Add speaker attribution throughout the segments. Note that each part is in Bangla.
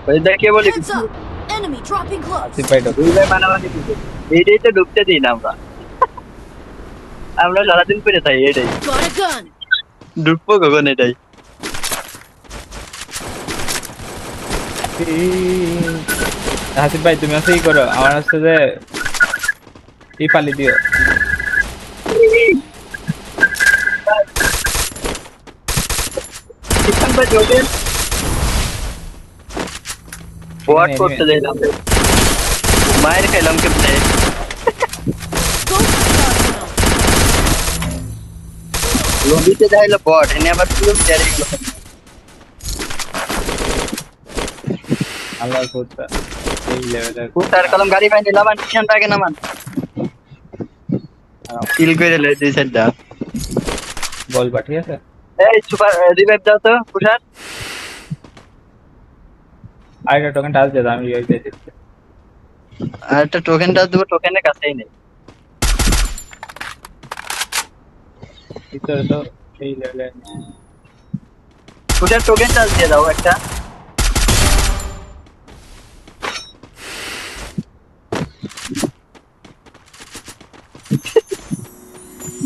Speaker 1: ওই দেখে বলি
Speaker 2: Heads up! Enemy dropping close.
Speaker 3: Asif ভাই ঢোক।
Speaker 1: দুই ভাই মানামানি দিতে এইটাই তো ঢুকতে দিই না আমরা আমরা সারাদিন পেরে থাকি এটাই
Speaker 2: Got a gun.
Speaker 1: ঢুকবো কখন এটাই
Speaker 3: আসিফ ভাই তুমি হচ্ছে কি করো আমার হচ্ছে যে ই পালি দিও
Speaker 1: কিষান ভাই ঢোকেন বট করতে যাইলাম মায়ের খেলাম কেমনে
Speaker 2: Go for the arsenal.
Speaker 1: লবিতে যাইলো বট এনে আবার পুরো ক্যারি গেল
Speaker 3: আল্লাহ কোথা এই লেভেলের
Speaker 1: কুতার কলম গাড়ি পাইনি নামান কিষান আগে নামান কিল করে লে দুই সাইডটা
Speaker 3: বলবা ঠিক আছে
Speaker 1: এই সুপার রিভাইভ দাও তো কুষার
Speaker 3: আরেকটা টোকেন টাচ দিয়ে দাও, আমি রিভাইভ দিয়ে দিচ্ছি
Speaker 1: আর একটা টোকেনটা দেবো টোকেনের কাছেই নেই
Speaker 3: ভিতরে তো এই লেভেলের
Speaker 1: কুষার টোকেন টাচ দিয়ে দাও একটা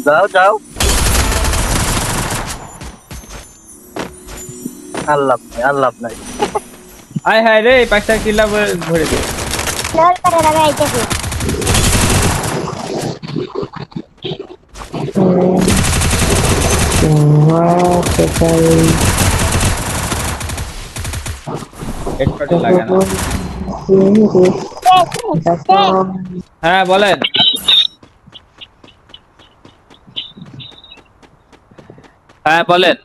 Speaker 1: যাও যাও আল্লাহ নাই আল্লাহ নাই
Speaker 3: আয় হায় রে পাঁচটা কিল্লা ভরে দে
Speaker 4: লোল করে আমি আইতেছি
Speaker 3: হেডশট লাগে না হ্যাঁ বলেন হ্যাঁ বলেন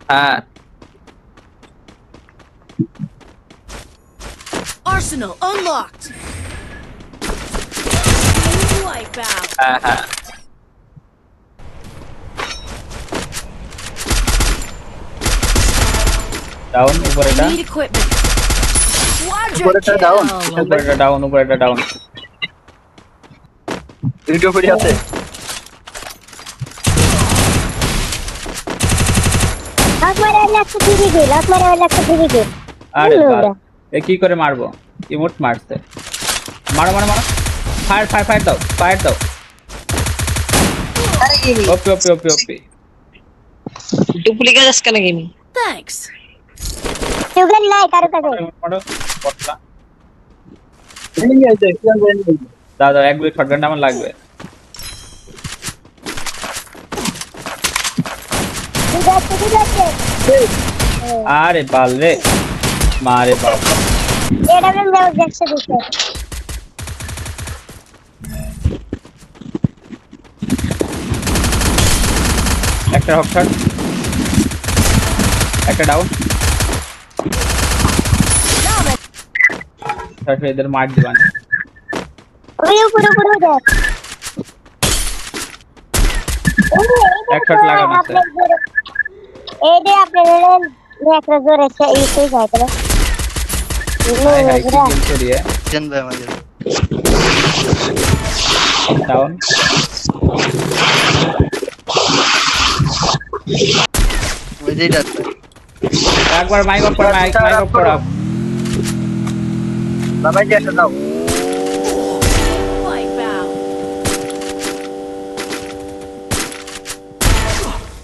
Speaker 3: হ্যাঁ
Speaker 2: Arsenal unlocked. Wipeout.
Speaker 3: হ্যাঁ হ্যাঁ ডাউন উপরেটা
Speaker 2: Need equipment. Quadra
Speaker 1: উপরেটা down.
Speaker 2: kill.
Speaker 3: উপরেটা ডাউন উপরেটা ডাউন
Speaker 1: ভিডিও করে আছে
Speaker 4: লক মারে লাগছে দিদি লক মারে লাগছে দিদি
Speaker 3: আরে বাস এ কি করে মারবো ইমোট মারছে মারো মারো মারো ফায়ার ফায়ার ফায়ার দাও ওপি ওপি ওপি ওপি
Speaker 5: ডুপ্লিকেট আজকে নাকি
Speaker 2: Thanks.
Speaker 4: সুগার নাই কারো কাছে
Speaker 3: মারো পটলা
Speaker 1: এই আছে কিষান ভাই নেই
Speaker 3: দাদা এক দুই শটগানটা আমার লাগবে
Speaker 4: ঠিক আছে
Speaker 3: আরে বাল রে মারে বাল
Speaker 4: এটা আমি যাও দেখতে দিতে
Speaker 3: একটা হক শট একটা ডাউন তারপরে এদের মার দিবান
Speaker 4: ওই উপরে উপরে দেখ
Speaker 3: এক শট লাগানো আছে
Speaker 4: এই যে আপনাদের একটা জোরে এই কই যায় তাহলে
Speaker 3: হাই হাই কি কিল করিয়ে
Speaker 1: কিষান ভাই আমাদের
Speaker 3: ডাউন
Speaker 1: ওই যে এটা
Speaker 3: একবার মাইক অফ করো মাইক অফ করো
Speaker 1: বাবাই যে একটা দাও
Speaker 2: Wipeout.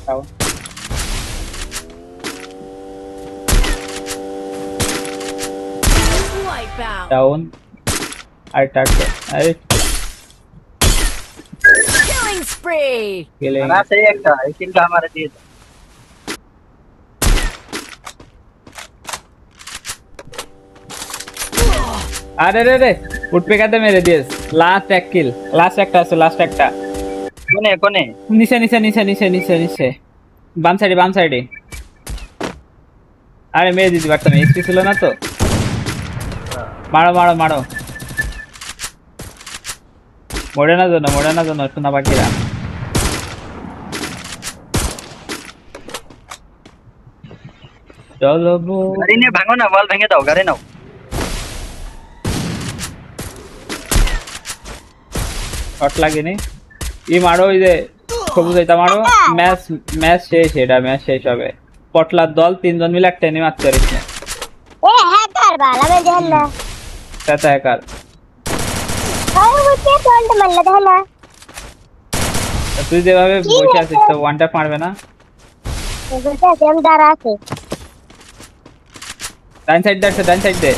Speaker 3: Down
Speaker 2: Wipeout.
Speaker 3: ডাউন আর টাকা আরে
Speaker 2: Killing spree.
Speaker 3: গেলে
Speaker 1: না সেই একটা এই কিলটা আমারে দিয়ে দাও
Speaker 3: আরে রে রে উঠপে কাতে মেরে দিয়েস লাস্ট এক কিল লাস্ট একটা আছে লাস্ট একটা
Speaker 1: কোনে কোনে
Speaker 3: নিচে নিচে নিচে নিচে নিচে নিচে বাম সাইডে আরে মেরে দিতে পারতাম এইচপি ছিল না তো মারো মারো মারো মরে না জন্য শোনা বাকিরা চলো
Speaker 1: গাড়ি নিয়ে ভাঙো না ওয়াল ভেঙে দাও গাড়ি নাও
Speaker 3: শট লাগেনি ই মারো ওই যে সবুজ এটা মারো ম্যাচ শেষ হবে পটলার দল 3 জন মিলে একটা এনিমি মারতে পারিস না।
Speaker 4: এ হ্যাকার বালা মে দেখেন না
Speaker 3: সেটা একার
Speaker 4: আরে বুঝতে টোল্ট মারলে দেখেন না
Speaker 3: তুই যেভাবে বসে আছিস তো ওয়ান ট্যাপ মারবে না।
Speaker 4: বুঝতে সেম দাঁড়া আছে
Speaker 3: ডান সাইড দে।